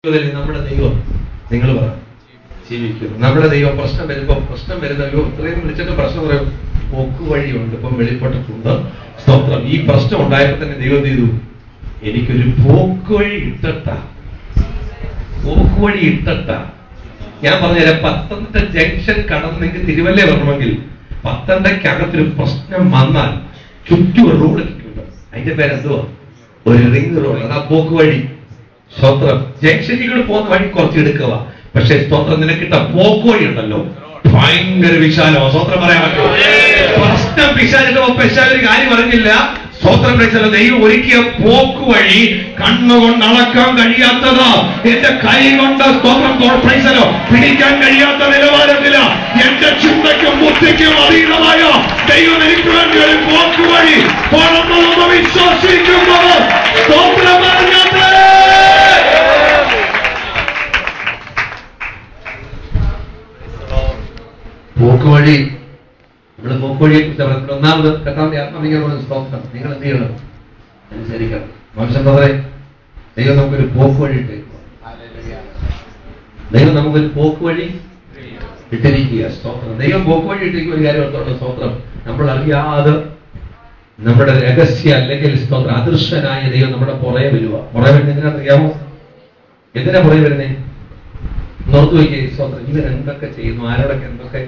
നമ്മുടെ ദൈവം നിങ്ങൾ പറ ജീവിക്കും. നമ്മുടെ ദൈവം പ്രശ്നം വരുന്നല്ലോ ഇത്രയും വിളിച്ചിട്ട് പ്രശ്നം പറയും. പോക്ക് വഴിയുണ്ട്, ഇപ്പം വെളിപ്പെട്ടിട്ടുണ്ട്. സ്തോത്രം. ഈ പ്രശ്നം ഉണ്ടായപ്പോ തന്നെ ദൈവം ചെയ്തു, എനിക്കൊരു പോക്ക് വഴി ഇട്ടട്ട. ഞാൻ പറഞ്ഞുതരാം. പത്തനംതിട്ട ജംഗ്ഷൻ കടന്നെങ്കിൽ തിരുവല്ല വരണമെങ്കിൽ പത്തനംതിട്ടയ്ക്കകത്തൊരു പ്രശ്നം വന്നാൽ ചുറ്റും റോഡ് ഉണ്ട്. അതിന്റെ പേരെന്തുവാ? ഒരു റിംഗ് റോഡ്. അതാ പോക്ക് വഴി. സ്തോത്രം. ജംഗ്ഷനിൽ പോകുന്ന വഴി കുറച്ച് എടുക്കുക. പക്ഷെ സ്തോത്രം നിനക്കിട്ട പോക്ക് വഴി ഉണ്ടല്ലോ ഭയങ്കര വിശാലമോ. സ്തോത്രം പറയാൻ പറ്റുമോ? പ്രശ്നം പിശാചിന്റെ ഒരു കാര്യം പറഞ്ഞില്ല. സ്തോത്രം പ്രൈസലോ. ദൈവം ഒരുക്കിയ പോക്ക് വഴി കണ്ണുകൊണ്ട് അളക്കാൻ കഴിയാത്തതാ. എന്റെ കൈ കൊണ്ട് സ്തോത്രം പ്രൈസലോ പിടിക്കാൻ കഴിയാത്ത നിലവാരത്തില എന്റെ ചിന്തയ്ക്കും ബുദ്ധിക്കും അതീതമായ ദൈവം എനിക്ക് വേണ്ടി ഒരു പോക്ക് വഴി തുറന്നു വിശ്വസിക്കുന്നത്. സ്തോത്രം പറഞ്ഞത് പോക്ക് വഴി. നമ്മൾ പോക്ക് വഴിയെ കുറിച്ച് പറഞ്ഞിട്ടുണ്ട്. ഒന്നാമത് കർത്താവിന്റെ ആത്മാവികമായ സ്തോത്രം. നിങ്ങൾ എന്ത് ചെയ്യണം? അനുസരിക്കണം. മനുഷ്യൻ പറയെ ദൈവം നമുക്കൊരു പോക്ക് വഴി ഇട്ടേക്കുക. ദൈവം നമുക്കൊരു പോക്ക് വഴി ഇട്ടിരിക്കുക. സ്തോത്രം. ദൈവം പോക്ക് വഴി ഇട്ടിരിക്കുന്ന ഒരു കാര്യം ഓർത്തോളൂ. സ്തോത്രം. നമ്മൾ അറിയാതെ നമ്മുടെ രഹസ്യ അല്ലെങ്കിൽ സ്തോത്രം അദൃശ്യനായ ദൈവം നമ്മുടെ പുറകെ വരുക. പുറകെ വരുന്ന എന്തിനാണെന്നറിയാമോ? എന്തിനാ പുറകെ വരുന്നേ? നോർത്തു വയ്ക്കുക. സ്തോത്രം. ഇവരെന്തൊക്കെ ചെയ്യുന്നു, ആരോടൊക്കെ എന്തൊക്കെ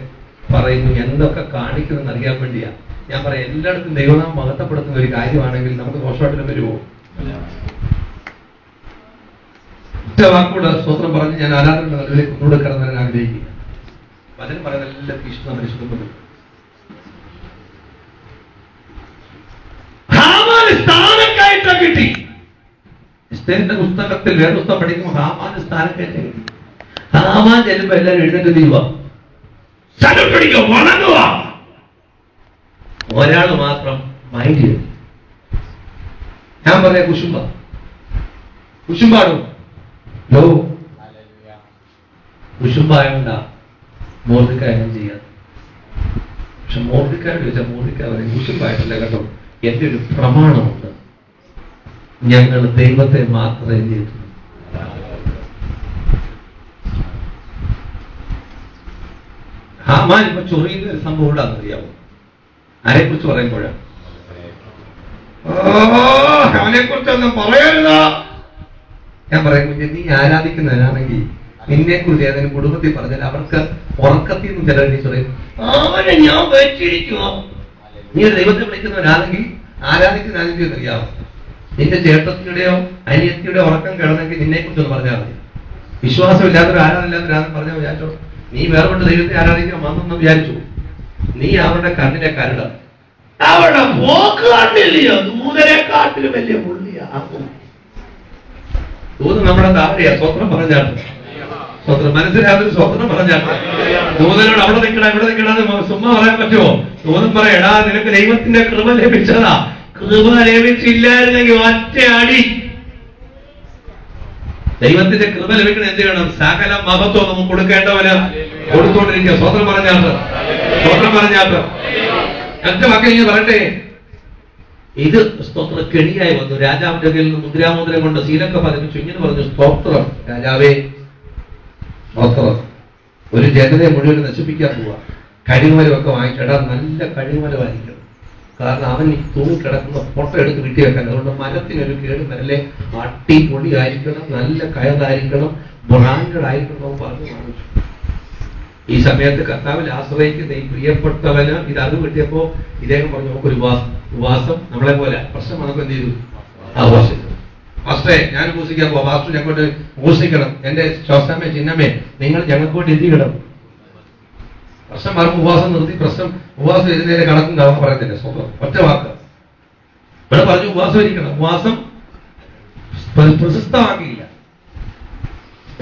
പറയുന്നു, എന്തൊക്കെ കാണിക്കുന്നു അറിയാൻ വേണ്ടിയാ. ഞാൻ പറയാം, എല്ലായിടത്തും ദൈവനാമം മഹത്വപ്പെടുത്തുന്ന ഒരു കാര്യമാണെങ്കിൽ നമുക്ക് ദോഷമായിട്ട് വരുമോ? ഒറ്റ വാക്കൂടെ സ്തോത്രം പറഞ്ഞ് ഞാൻ ആരാധനയുടെ നടുവിലേക്ക് ഒന്നുകൂടെ കടന്നു വരാൻ ആഗ്രഹിക്കുക. വചനം പറയുന്ന എല്ലാവർക്കും ഇഷ്ടം പരിശുദ്ധം. സ്ഥാനക്കയറ്റം കിട്ടി. ഇസ്തേറിന്റെ പുസ്തകത്തിൽ വേദപുസ്തകം പഠിക്കുമ്പോൾ ഹാമാന് സ്ഥാനക്കയറ്റം കിട്ടി. ഹാമാൻ ചെല്ലുമ്പോ എല്ലാവരും എഴുന്നേറ്റ് തീരുവ, പിടിക്കുക, വണങ്ങുക. ഒരാൾ മാത്രം മൈൻഡ് ചെയ്തു. ഞാൻ പറയാ കുശുമ്പാടും ലോ കുശുമ്പായോണ്ടാ മോർദിക്കായും ചെയ്യാം. പക്ഷെ മോർദിക്കായോട് ചോദിച്ചാൽ മോർദിക്കായ പറയും കുശുമ്പായിട്ടില്ല കേട്ടോ, എന്റെ ഒരു പ്രമാണമുണ്ട്, ഞങ്ങൾ ദൈവത്തെ മാത്രമേ ചെയ്തു. ഹാമാൻ ഇപ്പൊ ചൊറിയുന്ന ഒരു സംഭവം ഉണ്ടാകുന്നറിയാവോ? ആരെ കുറിച്ച് പറയുമ്പോഴാണ്? അവനെ കുറിച്ചൊന്നും പറയരുത്. ഞാൻ പറയും, നീ ആരാധിക്കുന്നവനാണെങ്കിൽ നിന്നെ കുറിച്ച് ഏതെങ്കിലും കുടുംബത്തിൽ പറഞ്ഞാൽ അവർക്ക് ഉറക്കത്തിൽ നിന്ന് ചിലർ പറയും, അവനെ ഞാൻ വെച്ചിരിക്കുമോ. നീ ഒരു ദൈവത്തെ വിളിക്കുന്നവനാണെങ്കിൽ ആരാധിക്കുന്നതാണെങ്കിൽ അറിയാമോ? നിന്റെ ചേട്ടത്തിയുടെയോ അനിയത്തിയുടെ ഉറക്കം കിടന്നെങ്കിൽ നിന്നെ കുറിച്ചൊന്ന് പറഞ്ഞാൽ മതി. വിശ്വാസമില്ലാത്തൊരു ആരാധനയില്ലാത്തൊരാളും പറഞ്ഞാൽ വിചാരിച്ചോ, നീ വേറെ ദൈവത്തെ ആരാധിക്കാൻ വന്നെന്ന് വിചാരിച്ചു. നീ അവരുടെ കണ്ണിനെ കരുട, അവരുടെ പോക്ക് കണ്ടില്ലയോ, ദൂതരെക്കാട്ടിലും വലിയ പുള്ളിയാ. ദൂതൻ നമ്മുടെ താഴെയാ. സ്വത്രം പറഞ്ഞാട്ട് സ്വത്രം മനസ്സിലാത്തൊരു സ്വത്രം പറഞ്ഞാട്ട് ദൂതനോട് അവിടെ നിൽക്കണം ഇവിടെ നിൽക്കണം ചുമ്മാ പറയാൻ പറ്റുമോ? ദൂതൻ പറയടാ, നിനക്ക് ദൈവത്തിന്റെ കൃപ ലഭിച്ചതാ. കൃപ ലഭിച്ചില്ലായിരുന്നെങ്കിൽ ഒറ്റ അടി. ദൈവത്തിന്റെ കൃപ ലഭിക്കണം എന്ത് ചെയ്യണം? സകല മഹത്വം നമുക്ക് കൊടുക്കേണ്ടവന് കൊടുത്തോണ്ടിരിക്കുക. സ്വത്രം പറഞ്ഞാട്ട് എന്റെ മക്കൾ ഇങ്ങനെ പറയട്ടെ, ഇത് സ്തോത്ര കെണിയായി വന്നു. രാജാവിന്റെ കയ്യിൽ നിന്ന് മുദ്രാമോദരം കൊണ്ട് സീലൊക്കെ പതിപ്പിച്ചു. ഇങ്ങനെ പറഞ്ഞു, സ്തോത്രം രാജാവേ, സ്തോത്രം. ഒരു ജനതയെ മുഴുവൻ നശിപ്പിക്കാൻ പോവാ. കഴിമരമൊക്കെ വാങ്ങിച്ചിടാ, നല്ല കഴിമരമായിരിക്കണം. കാരണം അവൻ ഈ തൂങ്ങിക്കിടക്കുന്ന ഫോട്ടോ എടുത്ത് വീട്ടി വെക്കാൻ. അതുകൊണ്ട് മരത്തിനൊരു കേട് വരല്ലേ, അടിപൊളി ആയിരിക്കണം, നല്ല കയറായിരിക്കണം, ബ്രാൻഡഡ് ആയിരിക്കണം പറഞ്ഞു വാങ്ങിച്ചു. ഈ സമയത്ത് കർത്താവിൽ ആശ്രയിക്കുന്ന ഈ പ്രിയപ്പെട്ടവന് ഇത് അത് കിട്ടിയപ്പോ ഇദ്ദേഹം പറഞ്ഞു, നമുക്കൊരു ഉപവാസം നമ്മളെ പോലെ പ്രശ്നം നമുക്ക് എന്ത് ചെയ്തു? ആഘോഷിച്ചു. ഫസ്റ്റേ ഞാൻ ഉപസിക്കാൻ പോവാം, ഫാസ്റ്റർ ഞങ്ങോട്ട് ഉപസിക്കണം, എന്റെ ശ്വാസമേ ചിഹ്നമേ നിങ്ങൾ ഞങ്ങൾക്കോട്ട് എത്തിക്കണം. പ്രശ്നം പറഞ്ഞ് ഉപവാസം നിർത്തി. ഉപവാസം ഇരുന്നേരെ കണക്കും കണക്ക് പറയത്തില്ല. സ്വന്തം ഒറ്റ വാക്ക് ഇവിടെ പറഞ്ഞു, ഉപവാസം ഇരിക്കണം. ഉപവാസം പ്രശസ്തമാക്കിയില്ല.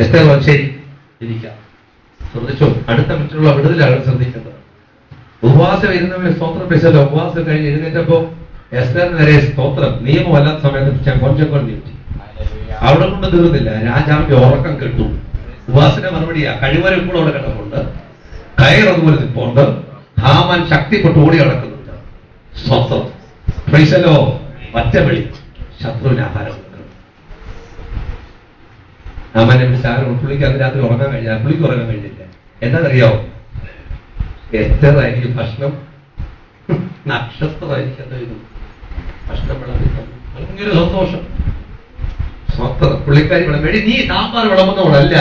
എസ്തേർ ശരി ഇരിക്കാം. ശ്രദ്ധിച്ചോ, അടുത്ത മറ്റുള്ള വിടുതലാണ് ശ്രദ്ധിക്കേണ്ടത്. ഉപവാസം ഇരുന്നവരെ സ്തോത്രം പേശല്ലോ. ഉപവാസം കഴിഞ്ഞ് എഴുന്നേറ്റപ്പോ എസ്തേറിന് വരെ സ്തോത്രം നിയമമല്ലാത്ത സമയത്ത് കൊഞ്ചം നീട്ടി. അവിടെ കൊണ്ട് തീർന്നില്ല, രാജാവിന്റെ ഉറക്കം കെട്ടു. ഉപവാസന്റെ മറുപടിയാ. കഴിവരെ ഇപ്പോൾ അവിടെ കിടപ്പുണ്ട്, കയർ അതുപോലെ നിൽപ്പുണ്ട്. ഹാമാൻ ശക്തിപ്പെട്ട് ഓടി നടക്കുന്നുണ്ട്. സ്വന്തം പ്രൈസലോ ഒറ്റവിളി, ശത്രുവിന് ആഹാരം കൊടുക്കണം. നാമാനെ വിളിച്ച് ആരും പുള്ളിക്ക് അന്ന് രാത്രി ഉറങ്ങാൻ കഴിഞ്ഞില്ല. പുള്ളിക്ക് ഉറങ്ങാൻ കഴിഞ്ഞില്ല. എന്താണെന്നറിയാവോ? എത്രയായിരിക്കും ഭക്ഷണം? നക്ഷത്രമായിരിക്കും. എന്തായിരുന്നു ഭക്ഷണം വിളമ്പി ഭയങ്കര സന്തോഷം. പുള്ളിക്കാരി വിളമ്പി. നീ സാമ്പാർ വിളമ്പുന്നവളല്ല,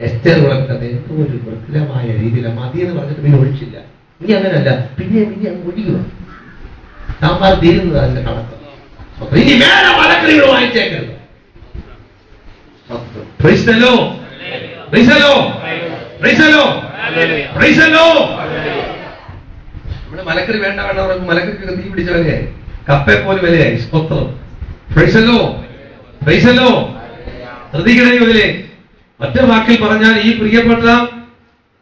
എസ്റ്റർ വിളമ്പുന്നത്. എന്തോ ഒരു മൃദുലമായ രീതിയിൽ മതി എന്ന് പറഞ്ഞിട്ട് പിന്നെ ഒഴിച്ചില്ല. നീ അങ്ങനല്ല, പിന്നെ അങ്ങ് ഒഴിക്കുക. സാമ്പാർ തീരുന്നത് അതിന്റെ കണക്ക്. ഇനി വേറെ മലക്കറികൾ വാങ്ങിച്ചേക്കരുത്. നമ്മള് മലക്കറി വേണ്ട വേണ്ട പറഞ്ഞു. മലക്കറിക്ക് തീ പിടിച്ച വിലയായി, കപ്പയെ പോലെ വിലയായി. സ്തോത്രം. ശ്രദ്ധിക്കണേ. ഇതിലെ ഒറ്റ വാക്കിൽ പറഞ്ഞാൽ, ഈ പ്രിയപ്പെട്ട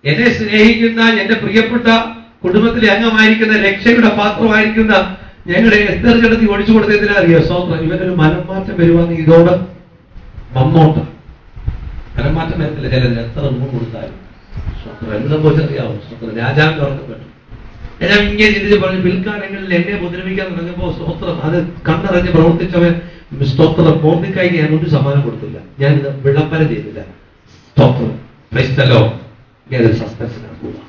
എന്നെ സ്നേഹിക്കുന്ന എന്റെ പ്രിയപ്പെട്ട കുടുംബത്തിലെ അംഗമായിരിക്കുന്ന രക്ഷയുടെ പാത്രമായിരിക്കുന്ന ഞങ്ങളുടെ എസ്തർ കിടത്തി ഒഴിച്ചു കൊടുത്തതിനാ അറിയോ? സ്തോത്രം. ഇവനൊരു മനംമാറ്റം വരുവാന്ന് ഇതോടെ വന്നോട്ട്. മനംമാറ്റം വരത്തില്ല ചിലതിന് എത്ര രൂപം കൊടുത്താലും. സ്വത്രം എന്ത് സംഭവിച്ചറിയാവോ? സ്വത്രം രാജാവിന്റെ ഉറക്കപ്പെട്ടു. ഞാൻ ഇങ്ങനെ ചിന്തിച്ച് പറഞ്ഞു, പിൽക്കാലങ്ങളിൽ എന്നെ ഉപദ്രവിക്കാൻ തുടങ്ങിയപ്പോ സ്തോത്രം അത് കണ്ടറിഞ്ഞ് പ്രവർത്തിച്ചവൻ സ്തോത്രം മോർദിക്കായിക്ക് ഞാൻ ഒരു സമ്മാനം കൊടുത്തില്ല. ഞാനിത് വിളംബര ചെയ്തില്ല. സ്തോത്രം. ക്രൈസ്തലോ ഞാനൊരു സസ്പെൻസിനാണ് പോവുക.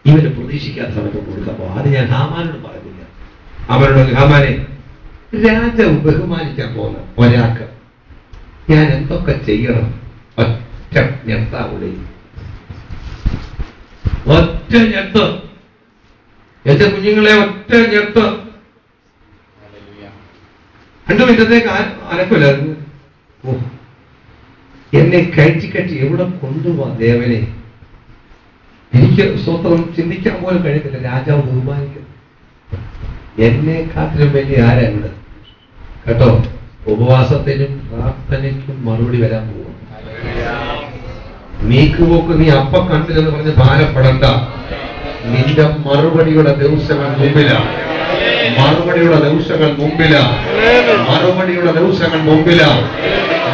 ഇവന് പ്രതീക്ഷിക്കാത്ത സമയത്ത് കൊടുക്കുമ്പോ അത് ഞാൻ ഹാമാനോട് പറഞ്ഞില്ല. അവരോട് ഹാമാനെ, രാജാവ് ബഹുമാനിക്കാൻ പോകുന്ന ഒരാൾക്ക് ഞാൻ എന്തൊക്കെ ചെയ്യണം? ഒറ്റ ഞെട്ടാവുള്ളി, ഒറ്റ ഞെട്ട്. എന്റെ കുഞ്ഞുങ്ങളെ ഒറ്റ ഞെട്ട്. 2 മിനിറ്റത്തേക്ക് അനക്കില്ലായിരുന്നു. എന്നെ കയറ്റി എവിടെ കൊണ്ടുപോവാ ദേവനെ? എനിക്ക് സ്വത്രം ചിന്തിക്കാൻ പോലും കഴിയത്തില്ല. രാജാവ് ബഹുമാനിക്കും. എന്നെ കാത്തിലും വലിയ ആരുണ്ട് കേട്ടോ. ഉപവാസത്തിനും പ്രാർത്ഥനയ്ക്കും മറുപടി വരാൻ പോകും. നീക്കുപോക്ക് നീ അപ്പ കണ്ടില്ലെന്ന് പറഞ്ഞ് ഭാരപ്പെടണ്ട. നിന്റെ മറുപടിയുടെ ദിവസങ്ങൾ മുമ്പിലാണ്. മറുപടിയുടെ ദിവസങ്ങൾ മുമ്പിലാണ്. മറുപടിയുടെ ദിവസങ്ങൾ മുമ്പിലാണ്.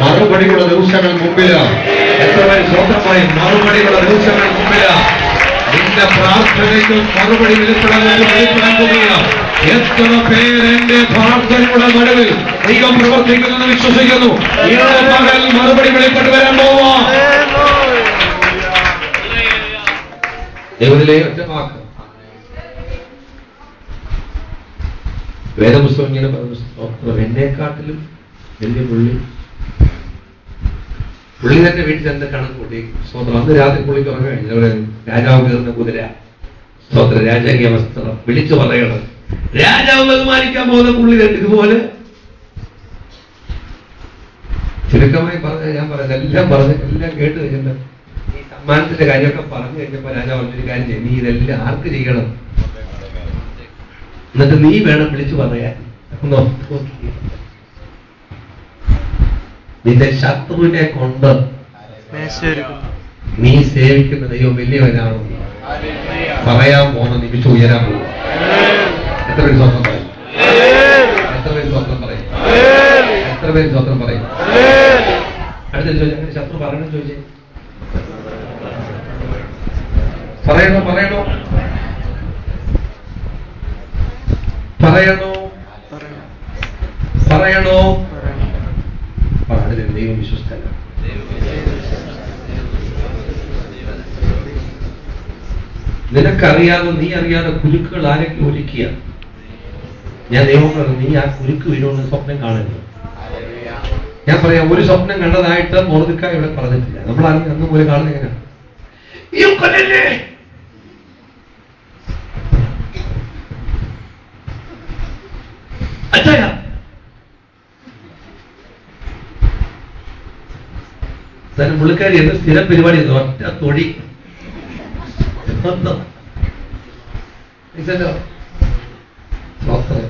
മറുപടിയുടെ ദിവസങ്ങൾ മുമ്പിലാണ്. എത്ര പേര് സ്വന്തമായി മറുപടിയുടെ ദിവസങ്ങൾ മുമ്പിലാണ്. നിന്റെ പ്രാർത്ഥനയ്ക്കും മറുപടി വെളിപ്പെടാൻ പോവുകയാണ്. എത്ര പേരെന്റെ പ്രാർത്ഥനയുടെ നടുവിൽ ദൈവം പ്രവർത്തിക്കുന്നെന്ന് വിശ്വസിക്കുന്നു. ഇന്നലെ പകൽ മറുപടി വെളിപ്പെട്ട് വരാൻ പോവാ. ദൈവത്തിലെ ഒറ്റ വാക്ക്. വേദപുസ്തകം ഇങ്ങനെ പറഞ്ഞു, എന്നെക്കാട്ടിലും വലിയ പുള്ളി തന്നെ വീട്ടിൽ ചെന്ന് കണക്ക് കൂട്ടി. സ്വന്തം അന്ന് രാത്രി പുള്ളിക്ക് ഉറങ്ങാൻ കഴിഞ്ഞു. രാജാവ് കയറുന്ന കുതിര, സ്വത്ര രാജകീയ വസ്ത്രം വിളിച്ചു പറയണം. രാജാവ് ബഹുമാനിക്കാൻ പോകുന്ന പുള്ളി ഇതുപോലെ ചുരുക്കമായി പറഞ്ഞ ഞാൻ പറഞ്ഞത് എല്ലാം കേട്ട് കഴിഞ്ഞിട്ട് ഈ സമ്മാനത്തിന്റെ കാര്യമൊക്കെ പറഞ്ഞു കഴിഞ്ഞപ്പോ രാജാവ് പറഞ്ഞൊരു കാര്യം ചെയ്യും, നീ ഇതെല്ലാം ആർക്ക് ചെയ്യണം? എന്നിട്ട് നീ വേണം വിളിച്ചു പറയാൻ. നിന്റെ ശത്രുവിനെ കൊണ്ട് നീ സേവിക്കുന്ന ദൈവം വലിയവനാണോ പറയാൻ പോകുന്ന നിമിഷം ഉയരാൻ പോവുക. എത്ര പേര് സ്വന്തം പറയും? എത്ര പേര് സ്വന്തം പറയും? എത്ര പേര് സ്വന്തം പറയും? അടുത്ത ചോദിച്ചു, അങ്ങനെ ശത്രു പറയണം ചോദിച്ചേ. പറയണോ പറയണോ പറയണോ പറയണോ? അതിൽ ദൈവം വിശ്വസ്തനാണ്. നിനക്കറിയാതെ നീ അറിയാതെ കുരുക്കുകൾ ആരൊക്കെ ഒരുക്കിയ ഞാൻ ദൈവം പറഞ്ഞു, നീ ആ കുരുക്ക് വീഴുമെന്ന് സ്വപ്നം കാണരുത്. ഞാൻ പറയാം, ഒരു സ്വപ്നം കണ്ടതായിട്ട് മോർദിക്കായി ഇവിടെ പറഞ്ഞിട്ടില്ല. നമ്മളാണെങ്കിൽ അന്ന് പോലെ കാണുന്നത് എങ്ങനെയാണ്? പുള്ളിക്കാരി എന്ത് സ്ഥിരം പരിപാടി ഒറ്റ തൊടി.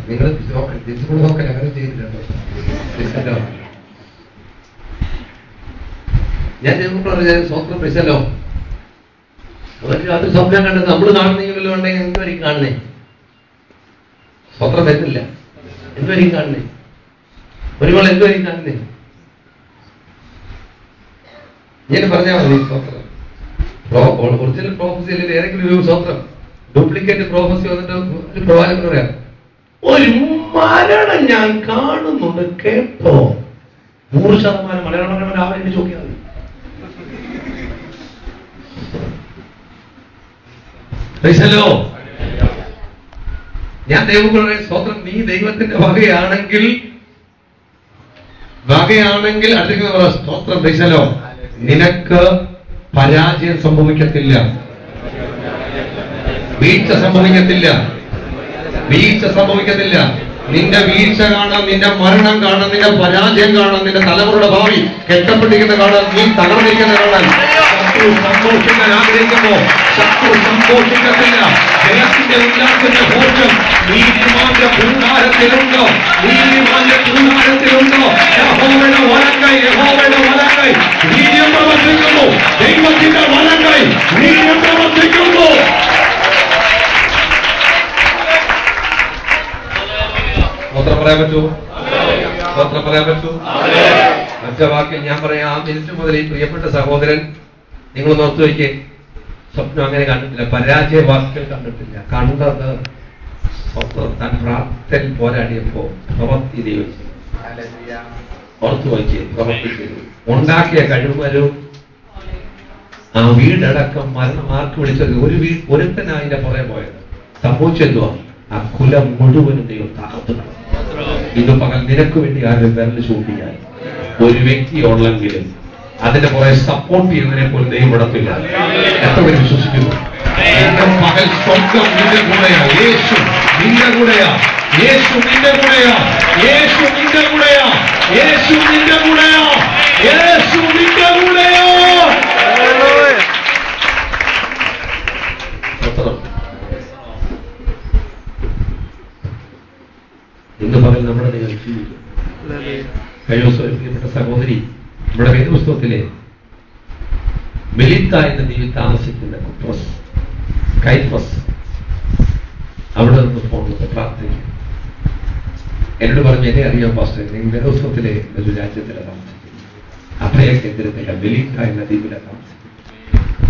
നിങ്ങൾ നോക്കൽ അങ്ങനെ ചെയ്തിട്ടുണ്ടോ? ഞാൻ പറഞ്ഞു സ്വപ്നം പിടിച്ചല്ലോ. അത് സ്വപ്നം കണ്ടത് നമ്മൾ കാണുന്നെങ്കിലോ ഉണ്ടെങ്കിൽ എന്തുവരെയും കാണുന്നേ? സ്വപ്നം വരുന്നില്ല. എന്തുവരെയും കാണുന്നേ? ഒരുപാട് എന്തുവരെയും കാണുന്നേ? ഞാൻ പറഞ്ഞാൽ മതി. സ്വത്രം ഒറിജിനൽ പ്രോഫസി അല്ലെങ്കിൽ ഏതെങ്കിലും ഒരു സ്വത്രം ഡ്യൂപ്ലിക്കേറ്റ് പ്രോഫസി വന്നിട്ട് ഒരു പ്രവാചകൻ പറയാം, ഒരു മരണം ഞാൻ കാണുന്നുണ്ട് കേട്ടോ. 100% മലയാളം പറഞ്ഞവൻ ആവെന്ന് ചോദിക്കാതെ. ഞാൻ ദൈവങ്ങളുടെ സ്തോത്രം, നീ ദൈവത്തിന്റെ വകയാണെങ്കിൽ അടുത്ത സ്തോത്രം പ്രൈസലോ, നിനക്ക് പരാജയം സംഭവിക്കത്തില്ല, വീഴ്ച സംഭവിക്കത്തില്ല. നിന്റെ വീഴ്ച കാണാം, നിന്റെ മരണം കാണാം, നിന്റെ പരാജയം കാണാം, നിന്റെ തലമുറയുടെ ഭാവി കെട്ടപ്പെട്ടിരിക്കുന്ന കാണാൻ, നീ തകർന്നിരിക്കുന്ന കാണാൻ. ശത്രു സന്തോഷിക്കാൻ ആഗ്രഹിക്കുമ്പോ ശത്രു സന്തോഷിക്കത്തില്ല. ജനത്തിന്റെ ഉല്ലാസത്തിന്റെ ഘോഷം നീതിമാന്റെ കൂടാരത്തിലുണ്ടോ? യഹോവയുടെ വലങ്കൈ വീര്യം പ്രവർത്തിക്കുന്നു. ദൈവത്തിന്റെ വലങ്കൈ വീര്യം പ്രവർത്തിക്കുന്നു. സ്തോത്രം പറയാൻ പറ്റൂ? മറ്റേ വാക്കിൽ ഞാൻ പറയാം, ആ മിനിറ്റ് മുതൽ ഈ പ്രിയപ്പെട്ട സഹോദരൻ നിങ്ങൾ ഓർത്തു വയ്ക്കേ, സ്വപ്നം അങ്ങനെ കണ്ടിട്ടില്ല, പരാജയ വാക്കുകൾ കണ്ടിട്ടില്ല. കണ്ടത് താൻ പ്രാർത്ഥന പോരാടിയപ്പോ പ്രവൃത്തി ദൈവം ഓർത്തു വയ്ക്കേ, പ്രവൃത്തി ചെയ്തു. ഉണ്ടാക്കിയ കഴിവരും ആ വീടടക്കം മരണമാർക്ക് വിളിച്ചത് ഒരുത്തനാ അതിന്റെ പുറകെ പോയത്. സംഭവിച്ചെന്തുവാ? ആ കുലം മുഴുവനും ദൈവം തകർത്തു. ഇന്ന് പകൽ നിനക്ക് വേണ്ടി ആരും വിരൽ ചൂണ്ടിയാൽ ഒരു വ്യക്തി ഉള്ളെങ്കിലും അതിന്റെ പുറകെ സപ്പോർട്ട് ചെയ്യുന്നതിനെ പോലും ദൈവം വിടത്തില്ല. എത്ര പേര് വിശ്വസിക്കുന്നു? ഇന്ന് പകൽ സ്വർഗം നിന്റെ കൂടെയാ, യേശു നിന്റെ കൂടെയാ, യേശു നിന്റെ കൂടെയാ, യേശു നിന്റെ കൂടെയാ, യേശു നിന്റെ കൂടെയാ, യേശു നിന്റെ കൂടെയാ. ഇന്ന് പകൽ നമ്മുടെ ദൈവം ജീവിക്കും. കഴിഞ്ഞ ദിവസം പ്രിയപ്പെട്ട സഹോദരി നമ്മുടെ വേദപുസ്തകത്തിലെ മെലിത്ത എന്ന ദ്വീപിൽ താമസിക്കുന്ന കൈഫസ് അവിടെ നിന്ന് ഫോൺ പ്രാർത്ഥിക്കും. എന്നോട് പറഞ്ഞു, എന്നെ അറിയാം പാസ്റ്റർ, നിങ്ങൾ വേദപുസ്തകത്തിലെ ഒരു രാജ്യത്തിലെ താമസിക്കുന്നു, അഭയ കേന്ദ്രത്തിലെ മെലിത്ത എന്ന ദ്വീപിലെ താമസിക്കുന്നു.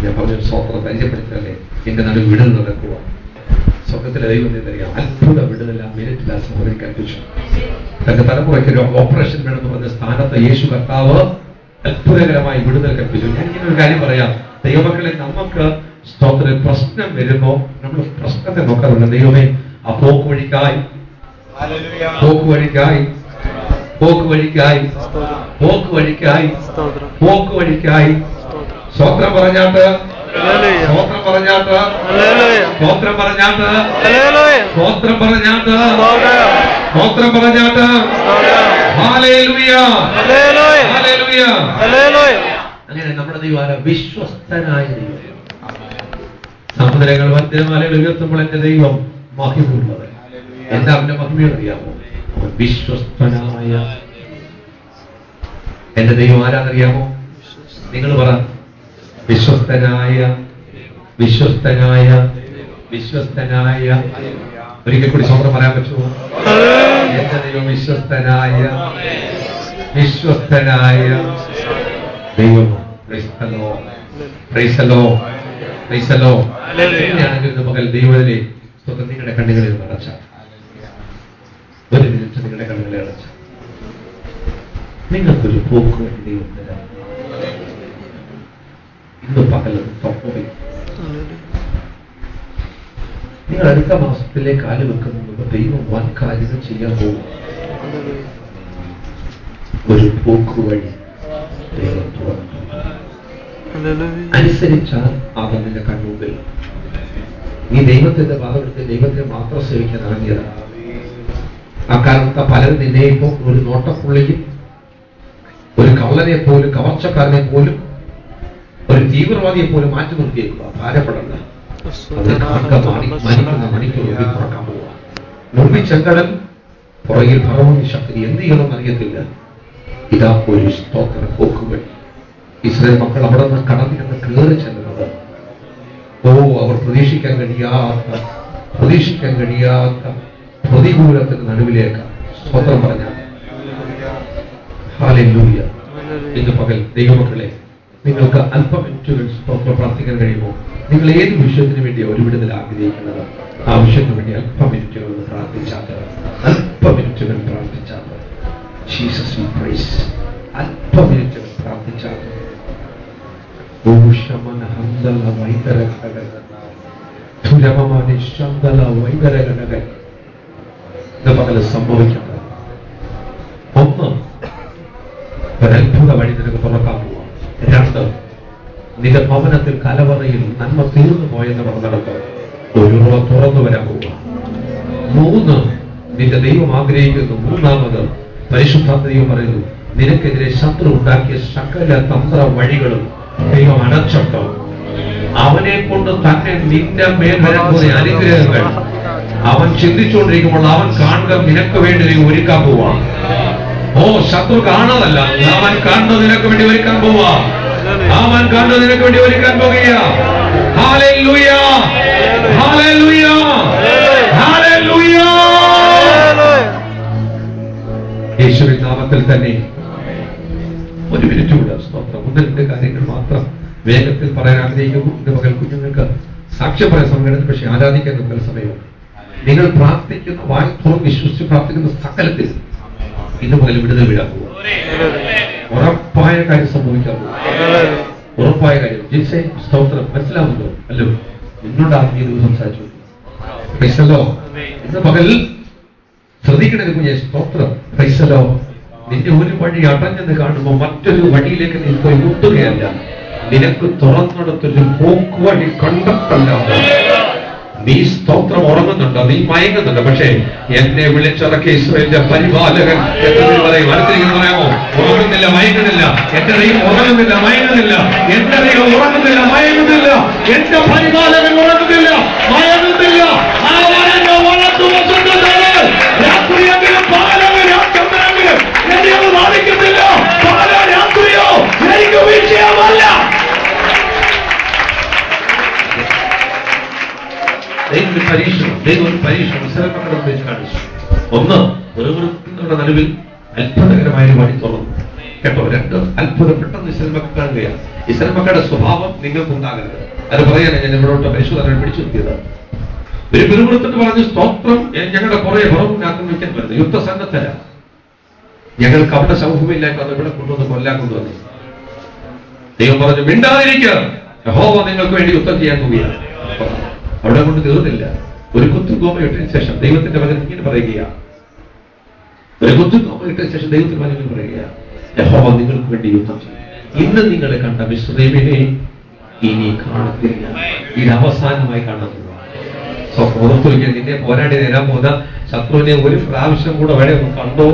ഞാൻ പറഞ്ഞു, സ്വന്തം പരിചയപ്പെടുത്തല്ലേ, എന്റെ നടുവ് വിടുതൽ നടക്കുക. സ്വർഗത്തിലെ ദൈവം അറിയാം, അത്ഭുത വിടുതല മിനിറ്റില്ല സഹോദരി കൽപ്പിച്ചു. തന്റെ തലമുറയ്ക്ക് ഒരു ഓപ്പറേഷൻ വേണമെന്ന് പറഞ്ഞ സ്ഥാനത്ത് യേശു കർത്താവ് അത്ഭുതകരമായി വിടുതൽ കൽപ്പിച്ചു. ഞാൻ ഇങ്ങനെ ഒരു കാര്യം പറയാം, ദൈവമക്കളെ, നമുക്ക് സ്തോത്രത്തിൽ പ്രശ്നം വരുമ്പോ നമ്മൾ പ്രശ്നത്തെ നോക്കാറുണ്ട്. ദൈവമേ, ആ പോക്ക് വഴിക്കായി സ്തോത്രം പറഞ്ഞാട്ട് അങ്ങനെ നമ്മുടെ ദൈവം വിശ്വസ്തനായ ദൈവം. സമുദ്രങ്ങൾ വന്ധ്യമാലകൾ ഉയർത്തുമ്പോൾ എന്റെ ദൈവം മഹിമയുള്ളത്. എന്താ അവന്റെ മഹിമയെന്നറിയാമോ? അവൻ വിശ്വസ്തനായ എന്റെ ദൈവം ആരാന്നറിയാമോ? നിങ്ങൾ പറ, വിശ്വസ്തനായ. ഒരിക്കൽ കൂടി സ്വന്തം പറയാൻ പറ്റുമോ? എന്റെ ദൈവം വിശ്വസ്തനായ ദൈവം. എങ്ങനെയാണെങ്കിൽ പകൽ ദൈവത്തിലെ സ്വന്തം നിങ്ങളുടെ കണ്ണുകളിൽ അടച്ച ഒരു മിനിറ്റ് നിങ്ങളുടെ കണ്ണുകളെ അടച്ച നിങ്ങൾക്കൊരു പോക്ക് വേണ്ടി ദൈവം തരാം. ഇന്ന് പകൽ തൊപ്പുപോയി നിങ്ങൾ അടുത്ത മാസത്തിലെ കാല് വെക്കുന്ന ദൈവം വൻ കാര്യങ്ങൾ ചെയ്യാൻ പോകും. ഒരു പോക്കുവഴി ദൈവം തുറന്നു അനുസരിച്ചാൽ അതിന്റെ കണ്ണുമ്പിൽ നീ ദൈവത്തിന്റെ ഭാഗമെടുത്ത് ദൈവത്തെ മാത്രം സേവിക്കാൻ ഇറങ്ങിയതാണ്. ആ കാരണത്തെ പലരും നിന്നെ ഇപ്പോ ഒരു നോട്ടപ്പുള്ളിക്കും, ഒരു കള്ളനെ പോലും, കവർച്ചക്കാരനെ പോലും, ഒരു തീവ്രവാദിയെ പോലും മാറ്റി നിർത്തിയേക്കുക. ഭാരപ്പെടണ്ട, മണിക്കുന്ന മണിക്കൂർ തുറക്കാൻ പോവുക. മുമ്പിൽ ചെങ്കടൽ, പുറകിൽ ഫറവോന്റെ ശക്തി, എന്ത് ചെയ്യണമെന്ന് അറിയത്തില്ല. ഇതാ ഒരു സ്തോത്ര പോക്കുകൾ. ഇസ്രായേൽ മക്കൾ അവിടെ നിന്ന് കടന്നിരുന്ന് കയറി ചെല്ലുന്നത് അവർ പ്രതീക്ഷിക്കാൻ കഴിയാത്ത പ്രതികൂലത്തിന് നടുവിലേക്ക് സ്തോത്രം പറഞ്ഞാൽ ഹല്ലേലൂയ. ഇന്ന് പകൽ ദൈവമക്കളെ, നിങ്ങൾക്ക് അല്പമിനിറ്റുകൾ സ്തോത്രം പ്രാർത്ഥിക്കാൻ കഴിയുമോ? നിങ്ങൾ ഏത് വിഷയത്തിന് വേണ്ടിയാണ് ഒരു വിടുതൽ ആഗ്രഹിക്കുന്നത്? ആ വിഷയത്തിന് വേണ്ടി അല്പമിനിറ്റുകൾ പ്രാർത്ഥിച്ചാൽ ജീസസ് വി പ്രൈസ് അല്പം മിനിറ്റുകൾ പ്രാർത്ഥിച്ചാൽ പകല് സംഭവിക്കുന്നത്. ഒന്ന്, ഒരത്ഭുത വഴി നിനക്ക് തുറക്കാൻ പോവാം. രണ്ട്, നിന്റെ ഭവനത്തിൽ കലവറയിൽ നന്മ തീർന്നു പോയെന്ന് പറഞ്ഞിടത്ത് ഒരു ഉറവ തുറന്നു വരാൻ പോവുക. മൂന്ന്, നിന്റെ ദൈവം ആഗ്രഹിക്കുന്നു. മൂന്നാമത്, പരിശുദ്ധ ദൈവം പറയുന്നു, നിനക്കെതിരെ ശത്രു ഉണ്ടാക്കിയ സകല തന്ത്ര വഴികളും ദൈവം അടച്ചിട്ടോ അവനെ കൊണ്ട് തന്നെ നിന്റെ മേൽ വരാൻ പോകുന്ന അനുഗ്രഹങ്ങൾ അവൻ ചിന്തിച്ചുകൊണ്ടിരിക്കുമ്പോൾ അവൻ കാണുക നിനക്ക് വേണ്ടി നീ ഒരുക്കാൻ പോവാ. ഓ, ശത്രു കാണാതല്ല, അവൻ കാണുന്നത് നിനക്ക് വേണ്ടി ഒരുക്കാൻ പോവാ. അവൻ കാണുന്നത് നിനക്ക് വേണ്ടി ഒരുക്കാൻ പോകുക. Hallelujah, hallelujah, hallelujah. യേശുവിൻ നാമത്തിൽ തന്നെ ഒരു മിനിറ്റ് കൂടെ സ്തോത്രം. ഒന്ന് രണ്ട് കാര്യങ്ങൾ മാത്രം വേഗത്തിൽ പറയാൻ ആഗ്രഹിക്കുന്നു. ഇന്ന് പകൽ കുഞ്ഞുങ്ങൾക്ക് സാക്ഷ്യം പറയാൻ സമയമാണ്, പക്ഷെ ആരാധിക്കാൻ നമുക്ക് സമയമാണ്. നിങ്ങൾ പ്രാർത്ഥിക്കുന്ന വായ്പൂർവ്വം വിശ്വസിച്ച് പ്രാർത്ഥിക്കുന്ന സകലത്തിൽ ഇന്ന് പകൽ വിടുതൽ വീഴാൻ പോകും. ഉറപ്പായ കാര്യം സംഭവിക്കാൻ പോകും. ഉറപ്പായ കാര്യം. ജിൻസേ സ്തോത്രം മനസ്സിലാവുന്നല്ലോ അല്ലോ? നിന്നോട് ആത്മീയ സംസാരിച്ചു. ഇന്ന് പകൽ ശ്രദ്ധിക്കണത് കുഞ്ഞെ സ്തോത്രം. പൈസലോ നിന്റെ ഒരു വഴി അടഞ്ഞെന്ന് കാണുമ്പോൾ മറ്റൊരു വഴിയിലേക്ക് നീ പോയി മുട്ടുകയല്ല, നിനക്ക് തുറന്നെടുത്തൊരു പോക്കുവഴി കണ്ടെത്തല്ല. നീ സ്തോത്രം ഉറങ്ങുന്നുണ്ടോ? നീ മയങ്ങുന്നുണ്ടോ? പക്ഷേ എന്നെ വിളിച്ചിറക്കിയ ഇസ്രായേലിന്റെ പരിപാലകൻ എന്ന് പറയും. അടുത്തിരിക്കുന്നു പറയാമോ? ഉറങ്ങുന്നില്ല, മയങ്ങുന്നില്ല. എന്റെ ദൈവം ഉറങ്ങുന്നില്ല, മയങ്ങുന്നില്ല. എന്റെ ദൈവം ഉറങ്ങുന്നില്ല, മയങ്ങുന്നില്ല. എന്റെ പരിപാലകൻ ഉറങ്ങുന്നില്ല, മയങ്ങുന്നില്ല. രാത്രിയെങ്കിലും പകലെങ്കിലും ചന്ദ്രനെങ്കിലും എന്നെ അത് ബാധിക്കുന്നില്ല. പകലോ രാത്രിയോ എനിക്ക് വിഷയമല്ല. ഒന്ന്, വെറുതെ നടുവിൽ അത്ഭുതകരമായ വഴി തുറന്നു കേട്ടോ. രണ്ട്, അത്ഭുതം പെട്ടെന്ന് ഇസ്രായേൽ മക്കൾ കാണുകയാണ്. ഇസ്രായേൽ മക്കളുടെ സ്വഭാവം നിങ്ങൾക്ക് ഉണ്ടാകരുത്. അത് പറയാനാണ് ഞാൻ ഇവിടോട്ട് പരിശോധന പിടിച്ചു നിർത്തിയത്. ഒരു പിറുപിറുത്തിട്ട് പറഞ്ഞു, സ്തോത്രം, ഞങ്ങളുടെ കുറെ പുറവും ആക്രമിക്കാൻ വരുന്നത് യുദ്ധസന്നദ്ധര, ഞങ്ങൾക്ക് അവിടെ സമൂഹമില്ലാത്ത ഇവിടെ കൊണ്ടുവന്ന് കൊല്ലാൻ കൊണ്ടുവന്നു. ദൈവം പറഞ്ഞു, മിണ്ടാതിരിക്കുക, യഹോവ നിങ്ങൾക്ക് വേണ്ടി യുദ്ധം ചെയ്യാൻ പോവുകയാണ്. അവിടെ കൊണ്ട് തീർന്നില്ല. ഒരു കുത്തുകോമ ഇട്ടതിന് ശേഷം ദൈവത്തിന്റെ വചനം ഇങ്ങനെ പറയുക. ഒരു കുത്തുകോമ ഇട്ടതിന് ശേഷം ദൈവത്തിന്റെ വചനം പറയുക, യഹോവ നിങ്ങൾക്ക് വേണ്ടി യുദ്ധം ചെയ്യും. ഇന്ന് നിങ്ങൾ കണ്ട മിസ്രയീമിനെ ഇനി കാണത്തില്ല. ഇത് അവസാനമായി കാണുന്നു. ഓർത്തൊരിക്കൽ നിന്നെ പോരാടി നേരാൻ പോകുന്ന ശത്രുവിനെ ഒരു പ്രാവശ്യം കൂടെ വരെ ഒന്ന് കണ്ടോ,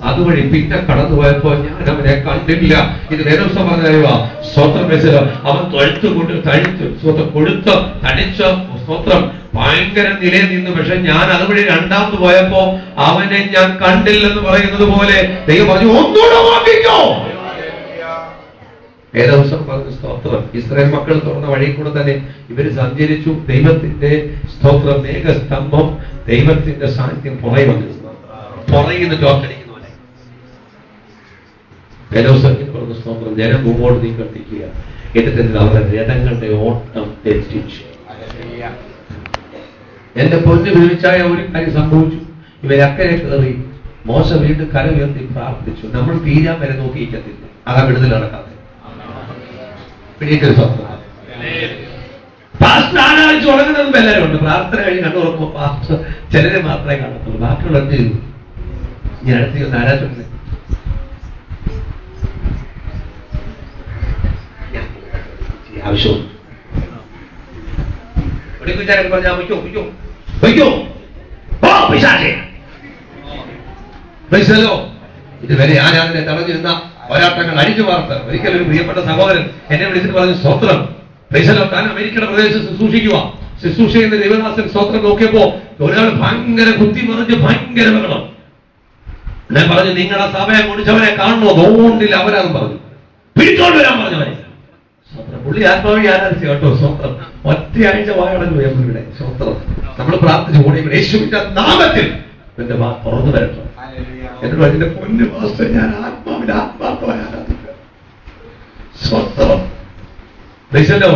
അതുവഴി പിന്നെ കടന്നു പോയപ്പോ ഞാൻ അവനെ കണ്ടില്ല. ഇത് നേരെ ദിവസം പറഞ്ഞ സ്വത്രം വെച്ചത് അവൻ തൊഴുത്ത് കൊണ്ട് തഴിച്ചു സ്വത്രം കൊടുത്ത് തടിച്ച് സ്വത്രം ഭയങ്കര നിലയിൽ നിന്ന്. പക്ഷെ ഞാൻ അതുവഴി രണ്ടാമത് പോയപ്പോ അവനെ ഞാൻ കണ്ടില്ലെന്ന് പറയുന്നത് പോലെ ദൈവം പറഞ്ഞു, ഒന്നുകൂടെ നോക്കിക്കോ. വേദവസം പറഞ്ഞ സ്തോത്രം. ഇസ്രായേൽ മക്കൾ തുറന്ന വഴി കൂടെ തന്നെ ഇവര് സഞ്ചരിച്ചു. ദൈവത്തിന്റെ സ്തോത്രം, മേഘസ്തംഭം, ദൈവത്തിന്റെ സാന്നിധ്യം പുറകെ വന്നിരുന്നു. പുറകിൽ നിന്ന് ടോക്കടിക്കുന്ന പോലെ വേദവസം പറഞ്ഞ സ്തോത്രം. ജനം മുമ്പോട്ട് നീക്കത്തിക്കുക. എന്നിട്ട് അവരുടെ രഥങ്ങളുടെ ഓട്ടം തെറ്റിച്ചു. എന്റെ പൊന്ന് വിളിച്ചായ ഒരു കാര്യം സംഭവിച്ചു. ഇവരക്കരെ കയറി മോശ വീണ്ടും കര ഉയർത്തി പ്രാർത്ഥിച്ചു. നമ്മൾ തീരാൻ വരെ നോക്കിയിരിക്കത്തില്ല. അതാ വിടുതൽ നടക്കാതെ ആരാധിച്ചു തുടങ്ങുന്നതും എല്ലാവരും ഉണ്ട്. പ്രാർത്ഥന കഴിഞ്ഞ് കണ്ടുറക്കുമ്പോ പാസ്റ്റർ ചിലരെ മാത്രമേ കാണത്തുള്ളൂ. ബാക്കിയുള്ള എന്ത് ചെയ്തു? ഞാൻ അടുത്ത് ഒന്ന് ആരാധിച്ചു. ആവശ്യമുണ്ട് പറഞ്ഞാൽ വയ്ക്കോ വയ്ക്കോ വയ്ക്കോ പൈസല്ലോ. ഇതുവരെ ആരാധന തടഞ്ഞിരുന്ന പോരാട്ടങ്ങൾ അടിച്ചു വാർത്ത. ഒരിക്കലും ഒരു പ്രിയപ്പെട്ട സഹോദരൻ എന്നെ വിളിച്ചിട്ട് പറഞ്ഞു, സ്തോത്രം പൈസലോ, താൻ അമേരിക്കയുടെ പ്രദേശത്ത് ശുശ്രൂഷിക്കുക. ശുശ്രൂഷ ചെയ്യുന്ന ദൈവദാസൻ സ്തോത്രം നോക്കിയപ്പോ ഒരാൾ ഭയങ്കര കുത്തി മറിഞ്ഞ് ഭയങ്കര ബഹളം. ഞാൻ പറഞ്ഞു, നിങ്ങളുടെ സഭയെ മുടിച്ചവനെ കാണണോ? തോണ്ടില്ല. അവരാന്ന് പറഞ്ഞു, പിടിച്ചോണ്ട് വരാൻ പറഞ്ഞവരെ. സ്വത്രം പുള്ളി ആത്മാവി ആരാധിച്ചു കേട്ടോ. സ്വത്രം ഒറ്റയാഴ്ച വായടങ്ങ് ഇവിടെ സ്വത്രം നമ്മൾ പ്രാർത്ഥിച്ചു കൂടി യേശുവിന്റെ നാമത്തിൽ എന്റെ വാ തുറന്നു വരട്ടെ. എന്നിട്ട് അതിന്റെ പൊന്നു മാസ്റ്റർ, ഞാൻ ആത്മാവിന്റെ ആത്മാർത്ഥമായി ആരാധിക്കുക. സ്വത്രം പ്രൈസലോ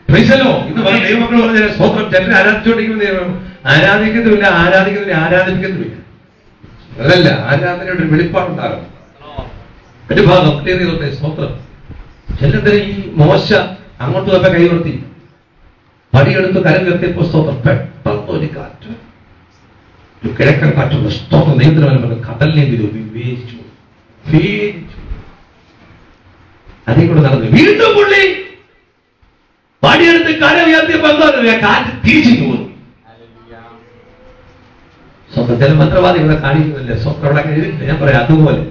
പ്രൈസലോ. ഇന്ന് പറഞ്ഞ ദൈവമക്കൾ പറഞ്ഞ സ്വത്രം ചിലരെ ആരാധിച്ചുകൊണ്ടിരിക്കുന്ന ദൈവം ആരാധിക്കുന്നുമില്ല, ആരാധിക്കുന്നില്ല, ആരാധിപ്പിക്കുന്നുമില്ല. അതല്ല, ആരാധനയുടെ ഒരു വെളിപ്പാടുണ്ടാകും. ഒരു ഭാഗം ക്ലിയർ ചെയ്തോട്ടെ. സ്തോത്രം. ചിലതിന് ഈ മോശ അങ്ങോട്ട് പോയപ്പോ കൈവർത്തി പടിയെടുത്ത് കരം കെത്തിയപ്പോ സ്തോത്രം പെട്ടെന്ന് ഒരു കാറ്റ്, ഒരു കിഴക്കൻ കാറ്റുള്ള സ്തോത്രം ദൈവത്തിന് പറഞ്ഞു കടലിനെ വിവേചിച്ചു. അതേ കൂടെ നടന്നു. വീണ്ടും പുള്ളി പടിയെടുത്ത് കരം ഉയർത്തിയപ്പോ കാറ്റ് തിരിച്ചു പോകുന്നു. സ്വന്തത്തിലെ മന്ത്രവാദികളെ കാണിക്കുന്നില്ലേ? സ്വന്തം അവിടെ കഴിവില്ല. ഞാൻ പറയാം, അതുപോലെ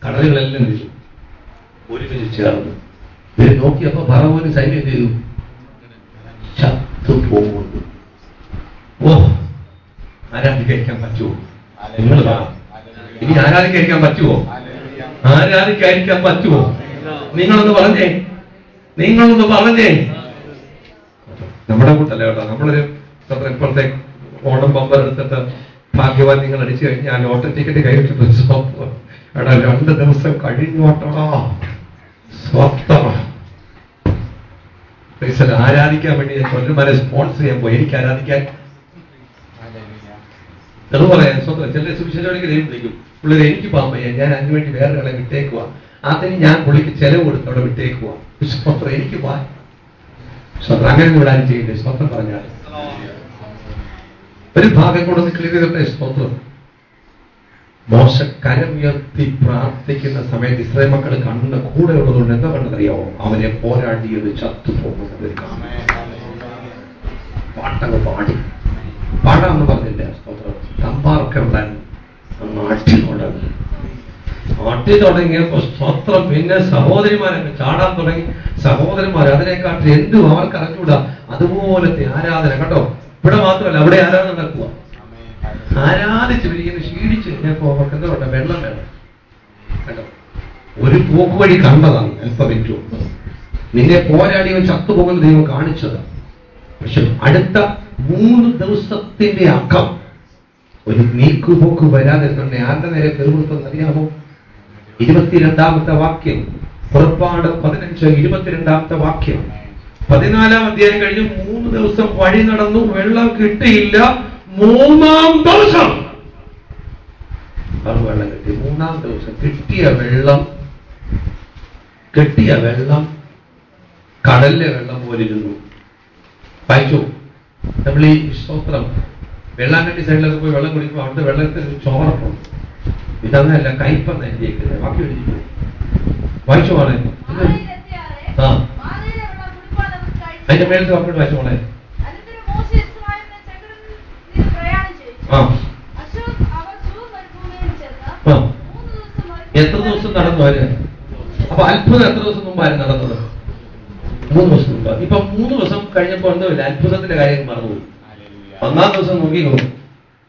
കടലുകളെല്ലാം ഒരുമിച്ച് ചേർന്നു. ഇവര് നോക്കിയപ്പോ ഫറവോന് സൈന്യം എന്ത് ചെയ്തു? ചത്തുപോകുന്നു. ഓ, ആരാധിക്കാൻ പറ്റുമോ? നിങ്ങൾ ഇനി ആരാധിക്കാൻ പറ്റുമോ? ആരാധിക്കാൻ പറ്റുമോ? നിങ്ങളൊന്ന് പറഞ്ഞേ, നിങ്ങളൊന്ന് പറഞ്ഞേ. നമ്മുടെ കൂട്ടല്ലേ കേട്ടോ. നമ്മളൊരു ഇപ്പോഴത്തെ ഓണം ബമ്പർ എടുത്തിട്ട് ഭാഗ്യവാൻ നിങ്ങൾ അടിച്ചു കഴിഞ്ഞാൽ ലോട്ടറി ടിക്കറ്റ് കൈവിട്ടിട്ട് സ്വപ്നം എടാ 2 ദിവസം കഴിഞ്ഞോട്ടടാ സ്വപ്നം. ആരാധിക്കാൻ വേണ്ടി ഞാൻ കൊല്ലന്മാരെ സ്പോൺസർ ചെയ്യാൻ പോയി. എനിക്ക് ആരാധിക്കാൻ അത് പറയാൻ സ്വന്തം ചില സുവിശേഷോടിക്ക് ദൈവം വിളിക്കും. പുള്ളിരെ എനിക്ക് പോകാൻ വയ്യ, ഞാൻ അതിനു വേണ്ടി വേറെ ആളെ വിട്ടേക്കുക, അതിന് ഞാൻ പുള്ളിക്ക് ചെലവ് കൊടുത്ത് അവിടെ വിട്ടേക്കുക. സ്വന്തം എനിക്ക് പോവാൻ സ്വന്തം അങ്ങനെ വിടാനും ചെയ്യില്ലേ? സ്വന്തം പറഞ്ഞാൽ ഒരു ഭാഗം കൂടെ ക്ലിയർ ചെയ്തിട്ട് സ്തോത്രം. മോശ കരമുയർത്തി പ്രാർത്ഥിക്കുന്ന സമയത്ത് ഇസ്രായേൽ മക്കൾ കണ്ണ് കൂടെ ഉള്ളതുകൊണ്ട് എന്താ കണ്ടതറിയാവോ? അവനെ പോരാടിയത് ചത്തുപോകുന്നത്. പാട്ടങ്ങ് പാടി പാടാന്ന് പറഞ്ഞില്ല. സ്തോത്രം. തമ്പാറൊക്കെ ഉണ്ടായിരുന്നു. ആട്ടി തുടങ്ങിയപ്പോ സ്തോത്രം. പിന്നെ സഹോദരിമാരൊക്കെ ചാടാൻ തുടങ്ങി. സഹോദരന്മാർ അതിനെക്കാട്ടിൽ എന്തും അവർക്ക് അറിഞ്ഞൂടാ. അതുപോലത്തെ ആരാധന കേട്ടോ. ഇവിടെ മാത്രമല്ല, അവിടെ ആരാധന നടക്കുക. ആരാധിച്ച് പിരിക്കുന്ന ക്ഷീണിച്ച് കഴിഞ്ഞപ്പോ അവർക്ക് എന്താ വേണ്ട? വെള്ളം വേണം കേട്ടോ. ഒരു പോക്ക് വഴി കണ്ടതാണ്. അല്പം മിനിറ്റ് നിന്നെ പോരാടിയവൻ ചത്തുപോകുന്ന ദൈവം കാണിച്ചതാണ്. പക്ഷെ അടുത്ത 3 ദിവസത്തിന്റെ അക്കം ഒരു നീക്കുപോക്ക് വരാതിരുന്നെ ആരുടെ നേരെ പെരുമുടുത്തെന്ന് അറിയാമോ? 22-ാമത്തെ വാക്യം, പുറപ്പാട് 15 22-ാമത്തെ വാക്യം. 14-ാം അധ്യായം കഴിഞ്ഞ് 3 ദിവസം വഴി നടന്നു, വെള്ളം കിട്ടിയില്ല. 3-ാം ദിവസം വെള്ളം കിട്ടി. 3-ാം ദിവസം കിട്ടിയ വെള്ളം കടലിലെ വെള്ളം പോലിരുന്നു. വായിച്ചു. നമ്മൾ ഈ സ്തോത്രം വെള്ളാങ്കട്ടി സൈഡിലൊക്കെ പോയി വെള്ളം കുടിക്കുമ്പോൾ അവിടുത്തെ വെള്ളത്തിൽ ചോറപ്പുണ്ട്. ഇതങ്ങനല്ല, കയ്പെന്ന് എഴുതിയിരിക്കുന്നത്. ബാക്കി എഴുതിയിരിക്കുന്നു. വായിച്ചു പോണേ. ആ, അതിന്റെ മേലത്തെ വാക്കോട്ട് വായിച്ചു പോണേ. എത്ര ദിവസം നടന്നു അവര്? അപ്പൊ അത്ഭുതം എത്ര ദിവസം മുമ്പായിരുന്നു നടന്നത്? 3 ദിവസം മുമ്പ്. ഇപ്പൊ 3 ദിവസം കഴിഞ്ഞപ്പോ എന്തോയില്ല, അത്ഭുതത്തിന്റെ കാര്യം മറന്നുപോയി. 1-ാം ദിവസം നോക്കി പോകും,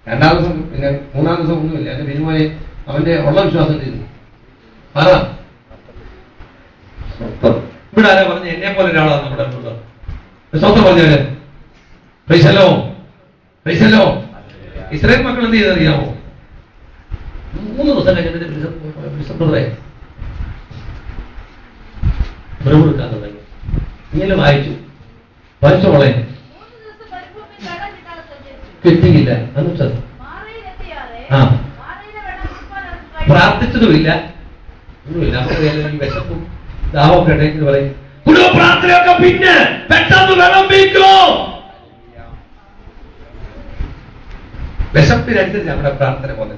2-ാം ദിവസം, പിന്നെ 3-ാം ദിവസം ഒന്നുമില്ല. എന്റെ ബിനുമോനെ അവന്റെ ഉള്ള വിശ്വാസം ചെയ്തു. ഇവിടെ ആരാ പറഞ്ഞ? എന്നെ പോലെ ഒരാളാണ് നമ്മുടെ സ്വന്തം പറഞ്ഞവര്. പൈസല്ലോ പൈസല്ലോ. ഇസ്രായേൽ മക്കൾ എന്ത് ചെയ്തറിയാമോ? 3 ദിവസം കഴിഞ്ഞിട്ട് കൊടുക്കാൻ തുടങ്ങി. ഇങ്ങനെ വായിച്ചോളെ. കിട്ടിയില്ല. ആ, പ്രാർത്ഥിച്ചതുമില്ല, ഒന്നുമില്ല. നമുക്ക് വിശപ്പും ദാഹമൊക്കെ ഉണ്ടെങ്കിൽ പറയും പ്രാർത്ഥനയൊക്കെ പിന്നെ പെട്ടെന്ന് വിളമ്പിക്കോ. വിശപ്പിനനുസരിച്ച് നമ്മുടെ പ്രാർത്ഥന പോലെ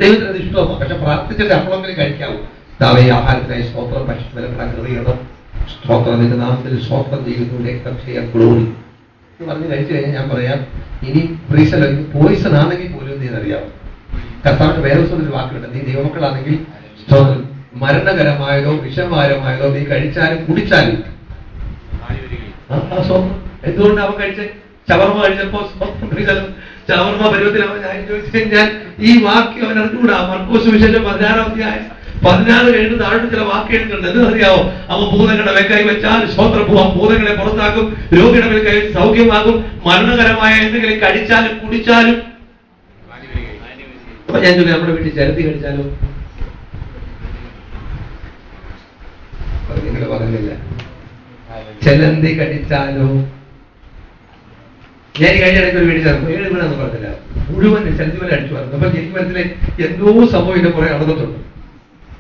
ദൈവത്തിന് അത് ഇഷ്ടമാണ്. പക്ഷെ പ്രാർത്ഥിച്ചിട്ട് നമ്മളെങ്കിലും കഴിക്കാവൂ. ദാവേ ആഹാരത്തിനായി സ്തോത്രം, പക്ഷിബലപ്പെടാൻ കൃതീകരണം, സ്തോത്രം നിന്റെ നാമത്തിൽ സ്തോത്രം ചെയ്യുന്നു, രക്തം ചെയ്യാൻ ഗ്ലോറി എന്ന് പറഞ്ഞ് കഴിച്ചു കഴിഞ്ഞാൽ ഞാൻ പറയാം, ഇനി പ്രീസൽ പോയിസൺ ആണെങ്കിൽ പോലും നീ അറിയാവും. കർത്താവിന്റെ വേറെ ഒരു വാക്കുണ്ട്, നീ ദൈവമക്കളാണെങ്കിൽ സ്തോത്രം മരണകരമായതോ വിഷമാരമായതോ നീ കഴിച്ചാലും കുടിച്ചാലും എന്തുകൊണ്ട് അവൻ കഴിച്ച് ചവർമ്മ കഴിച്ചപ്പോ ചവർമ്മ പരുവത്തിൽ അവൻ ഞാൻ ഈ വാക്യം അവൻ അറിഞ്ഞുകൂടാ. മർക്കോസ് സുവിശേഷം 16-ാം അധ്യായം 16 കഴിഞ്ഞ് താഴെ ചില വാക്ക് എഴുതുന്നുണ്ട്. എന്ന് അറിയാവോ? അവൻ ഭൂതങ്ങളുടെ മേൽ കൈവച്ചാൽ സ്തോത്രം പോവാം, ഭൂതങ്ങളെ പുറത്താക്കും, രോഗിയുടെ മേൽ കൈ സൗഖ്യമാകും, മരണകരമായ എന്തെങ്കിലും കഴിച്ചാലും കുടിച്ചാലും. അപ്പൊ ഞാൻ ചോദിക്കാം, നമ്മുടെ വീട്ടിൽ ചരത്തി കഴിച്ചാലോ? നിങ്ങൾ പറഞ്ഞില്ല. ചെലന്തി കടിച്ചാലോ? ഞാൻ കഴിഞ്ഞ ഇടയ്ക്ക് ഒരു വീട്ടിൽ ചേർന്നു, 7 വീണെന്ന് പറഞ്ഞില്ല, മുഴുവൻ ചെലന്തി പോലെ അടിച്ചു പറഞ്ഞു. അപ്പൊ എനിക്ക് മനസ്സിലായി എന്തോ സംഭവം ഇതിന്റെ കുറെ നടന്നിട്ടുണ്ട്.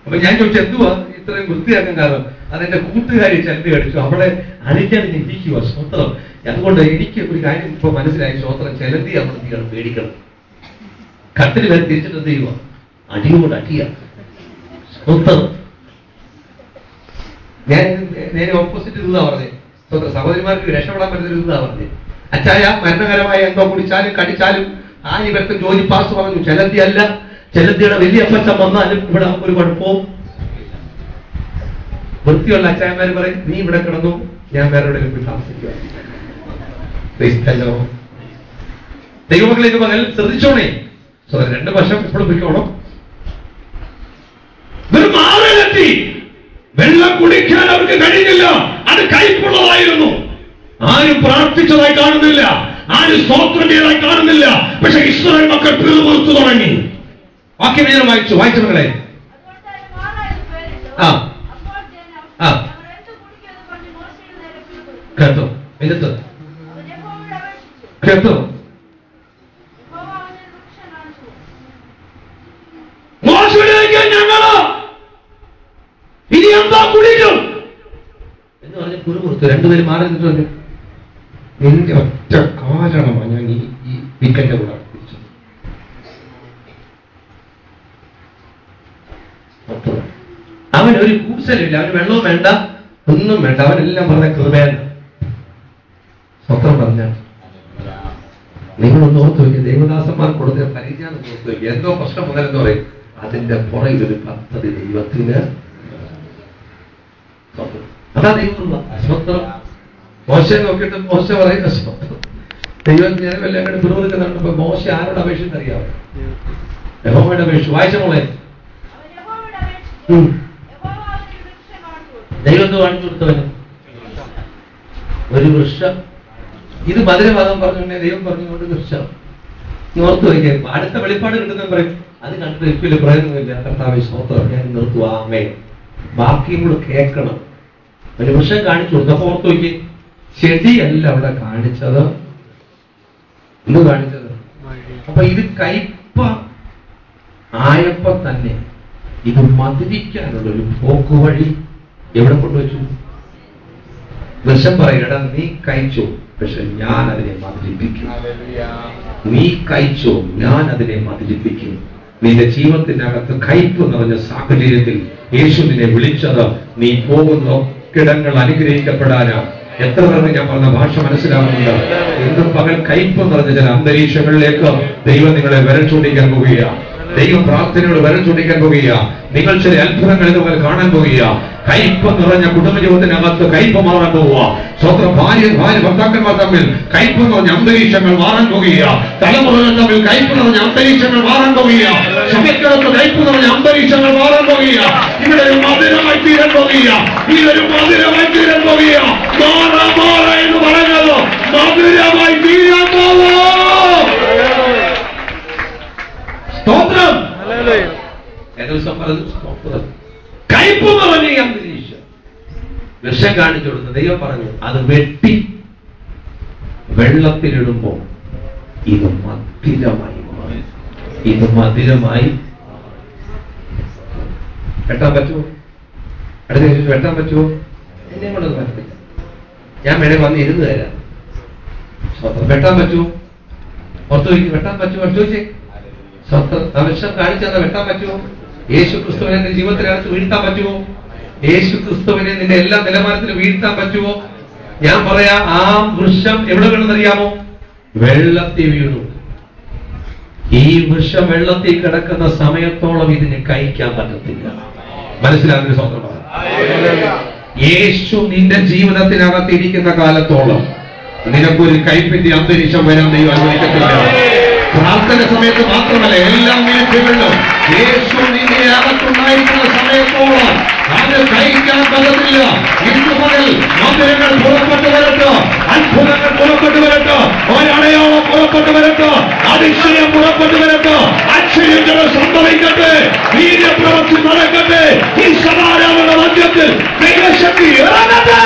അപ്പൊ ഞാൻ ചോദിച്ചു എന്തുവാ ഇത്രയും വൃത്തിയാക്കാൻ കാരണം? അതെന്റെ കൂട്ടുകാരി ചെല്ലി അടിച്ചു, അവളെ അടിച്ചടിഞ്ഞ് ഇരിക്കുക. സ്വത്രം. അതുകൊണ്ട് എനിക്ക് ഒരു കാര്യം ഇപ്പൊ മനസ്സിലായി, സ്വത്രം ചെലന്തി അമൃതിയാണ് പേടിക്കണം. കട്ടിൽ വരെ തിരിച്ചിട്ട് എന്ത് ചെയ്യുക? അടിയോട് അടിയ സ്വത്രം. ഞാൻ നേരെ ഓപ്പോസിറ്റ് ഇതാ പറഞ്ഞേ, സ്വന്തം സഹോദരിമാർക്ക് രക്ഷപ്പെടാൻ പറ്റുന്ന ഇതാ പറഞ്ഞേ. അച്ചായ മരണകരമായ എന്തോ കുടിച്ചാലും കടിച്ചാലും ആയി വ്യക്തം ജോലി പാസ് പറഞ്ഞു. ചെലന്തി അല്ല, ചെലന്തിയുടെ വലിയ അപ്പച്ചൻ വന്നാലും ഇവിടെ ഒരു കുഴപ്പവും. വൃത്തിയുള്ള അച്ചായന്മാര് പറയും, നീ ഇവിടെ കിടന്നു, ഞാൻ വേറെ എവിടെയെങ്കിലും പോയി താമസിക്കുക. ദൈവമക്കളിലേക്ക് പകൽ ശ്രദ്ധിച്ചോണേ. രണ്ട് വർഷം ഇപ്പോഴും പോയിക്കോണം. വെള്ളം കുടിക്കാൻ അവർക്ക് കഴിഞ്ഞില്ല. അത് കൈപ്പുള്ളതായിരുന്നു. ആരും പ്രാർത്ഥിച്ചതായി കാണുന്നില്ല, ആരും സ്തോത്രം ചെയ്തതായി കാണുന്നില്ല. പക്ഷെ ഇസ്രായേൽ മക്കൾ പിറുപിറുത്തു തുടങ്ങി. വാക്യം ഞാൻ വായിച്ചു മകളെ. കേട്ടോ? എന്നിട്ട് കേട്ടോ? ഞങ്ങള് ഇനി എന്താ കുടിക്കും എന്ന് പറഞ്ഞ് കുറുമുറുത്തു. രണ്ടുപേരും മാറി നിന്നിട്ട് പറഞ്ഞു, നിന്റെ ഒറ്റ കാരണമാണ് ഞാൻ ഈ വീക്കെൻഡ് കൂടെ പിടിച്ചത്. അവൻ ഒരു കൂസലില്ല, അവന് വെള്ളവും വേണ്ട, ഒന്നും വേണ്ട. അവനെല്ലാം പറഞ്ഞ കൃപയാണ്. സ്വത്രം പറഞ്ഞ നിങ്ങളൊന്ന് ഓർത്ത് വയ്ക്കുക. ദേവദാസന്മാർ കൊടുത്ത പരിചയം ഓർത്ത് വയ്ക്കുക. എന്തോ പ്രശ്നം മുതലെന്ന് പറയും, അതിന്റെ പുറകിൽ ഒരു പദ്ധതി ദൈവത്തിന്. അതാ ദൈവം സ്വത്രം. മോശ നോക്കിയിട്ട് മോശ പറയുന്ന സ്വത്രം. ദൈവം ഞാനെല്ലാം കൂടെ പിറുപിറുക്കുന്നുണ്ട്. മോശ ആരോട് അപേക്ഷിച്ച് അറിയാമോ? യഹോവയുടെ അപേക്ഷിച്ചു. വായിച്ച മോളെ. ദൈവത്തെ കാണിച്ചു കൊടുത്തവന് ഒരു വൃക്ഷം. ഇത് മധുരവാദം പറഞ്ഞുകൊണ്ടേ ദൈവം പറഞ്ഞുകൊണ്ട് വൃക്ഷം. നീ ഓർത്തു വയ്ക്കുക. അടുത്ത വെളിപ്പാട് കിട്ടുന്ന പറയും, അത് കണ്ടിട്ട് എനിക്ക് പ്രയോജനമില്ല. കർത്താവേ സ്തോത്രം, ഞാൻ നിർത്തുക. ആമേൻ. ബാക്കിയും കൂടെ കേൾക്കണം. ഒരു വൃക്ഷം കാണിച്ചു കൊടുത്തു. അപ്പൊ ഓർത്തു വയ്ക്കുക, ചെടിയല്ല അവിടെ കാണിച്ചത്. എന്ത് കാണിച്ചത്? അപ്പൊ ഇത് കയ്പ ആയപ്പോ തന്നെ ഇത് മധുരിക്കാനുള്ള ഒരു പോക്കുവഴി എവിടെ കൊണ്ടുവച്ചു? വൃക്ഷം പറയടാ, നീ കഴിച്ചോ, പക്ഷെ ഞാൻ അതിനെ മധുരിപ്പിക്കും. നീ കഴിച്ചോ, ഞാൻ അതിനെ മധുരിപ്പിക്കും. നിന്റെ ജീവിതത്തിന്റെ അകത്ത് കയ്പ് നിറഞ്ഞ സാഹചര്യത്തിൽ യേശു നിന്നെ വിളിച്ചത് നീ പോകുന്ന കിടങ്ങൾ അനുഗ്രഹിക്കപ്പെടാനാ. എത്ര പേർക്ക് ഞാൻ പറഞ്ഞ ഭാഷ മനസ്സിലാവുന്നുണ്ട്? ഇന്ന് പകൽ കയ്പ് നിറഞ്ഞ ചില അന്തരീക്ഷങ്ങളിലേക്ക് ദൈവം നിങ്ങളെ വിരൽ ചൂണ്ടിക്കാൻ പോവുകയാണ്. ദൈവം പ്രാർത്ഥനയോട് വിരൽ ചൂണ്ടിക്കാൻ പോവുകയാണ്. നിങ്ങൾ ചില അത്ഭുതങ്ങൾ ഇതുപോലെ കാണാൻ പോവുകയാണ്. കയ്പ് നിറഞ്ഞ കുടുംബജീവിതത്തിനകത്ത് കയ്പ് മാറാൻ പോവുക. സ്വന്തം ഭാര്യ ഭർത്താക്കന്മാർ തമ്മിൽ കയ്പ് നിറഞ്ഞ അന്തരീക്ഷങ്ങൾ മാറാൻ പോവുകയാണ്. തലമുറകൾ തമ്മിൽ കയ്പ് നിറഞ്ഞ അന്തരീക്ഷങ്ങൾ മാറാൻ പോവുകയാണ്. സഭയ്ക്കകത്ത് കയ്പ് നിറഞ്ഞ അന്തരീക്ഷങ്ങൾ മാറാൻ പോവുകയാണ്. ഇവിടെ ഒരു മധുരമായി തീരാൻ പോവുകയാണ്. ഇതൊരു മധുരമായി തീരാൻ പോവുകയാണ്. മാറ എന്ന് പറഞ്ഞത് മധുരമായി തീരാൻ പോവോ. സ്തോത്രം. ദിവസം പറഞ്ഞു സ്തോത്രം. കയ്പ് നിറഞ്ഞ അന്തരീക്ഷം വിഷം കാണിച്ചു കൊടുത്ത് ദൈവം പറഞ്ഞു, അത് വെട്ടി വെള്ളത്തിലിടുമ്പോ ഇത് മധുരമായി മാറി. ഇത് മധുരമായി വെട്ടാൻ പറ്റുമോ? അടുത്ത വെട്ടാൻ പറ്റുമോ? എന്നെ കൊണ്ടത് പറ്റില്ല. ഞാൻ വേണേ വന്ന് ഇരുന്ന് തരാം. വെട്ടാൻ പറ്റുമോ? പുറത്തു വയ്ക്കും. വെട്ടാൻ പറ്റുമോ? ചോദിച്ചേ. വിഷം കാണിച്ചത് വെട്ടാൻ പറ്റുമോ? യേശു ക്രിസ്തുവിനെ നിന്റെ ജീവിതത്തിനകത്ത് വീഴ്ത്താൻ പറ്റുമോ? യേശു ക്രിസ്തുവിനെ നിന്റെ എല്ലാ നിലവാരത്തിലും വീഴ്ത്താൻ പറ്റുമോ? ഞാൻ പറയാ, ആ വൃക്ഷം എവിടെ വീണെന്നറിയാമോ? വെള്ളത്തിൽ വീണു. ഈ വൃക്ഷം വെള്ളത്തിൽ കിടക്കുന്ന സമയത്തോളം ഇതിനെ കഴിക്കാൻ പറ്റത്തില്ല. മനസ്സിലാകുന്ന സ്വന്തമാണ്. യേശു നിന്റെ ജീവിതത്തിനകത്ത് ഇരിക്കുന്ന കാലത്തോളം നിനക്കൊരു കയ്പിന്റെ അന്തരീക്ഷം വരാൻ ദൈവം അനുവദിക്കത്തില്ല. പ്രാർത്ഥന സമയത്ത് മാത്രമല്ല, എല്ലാ മിനിറ്റുകളിലും യേശു നിന്റെ അകത്തുണ്ടായിരിക്കുന്ന സമയത്തോളം അത് കഴിക്കാൻ പറ്റത്തില്ല. ഇന്ന് മുതൽ മധുരങ്ങൾ പുറപ്പെട്ടു വരട്ടെ, അത്ഭുതങ്ങൾ പുറപ്പെട്ടു വരട്ടെ, ഒരടയാളം പുറപ്പെട്ടു വരട്ടെ, അതിശയം പുറപ്പെട്ടു വരട്ടെ, അക്ഷയങ്ങൾ സംഭവിക്കട്ടെ, വീര്യപ്രവൃത്തി നടക്കട്ടെ. ഈ സമാരാധന മധ്യത്തിൽ ദൈവശക്തി ഇറങ്ങട്ടെ.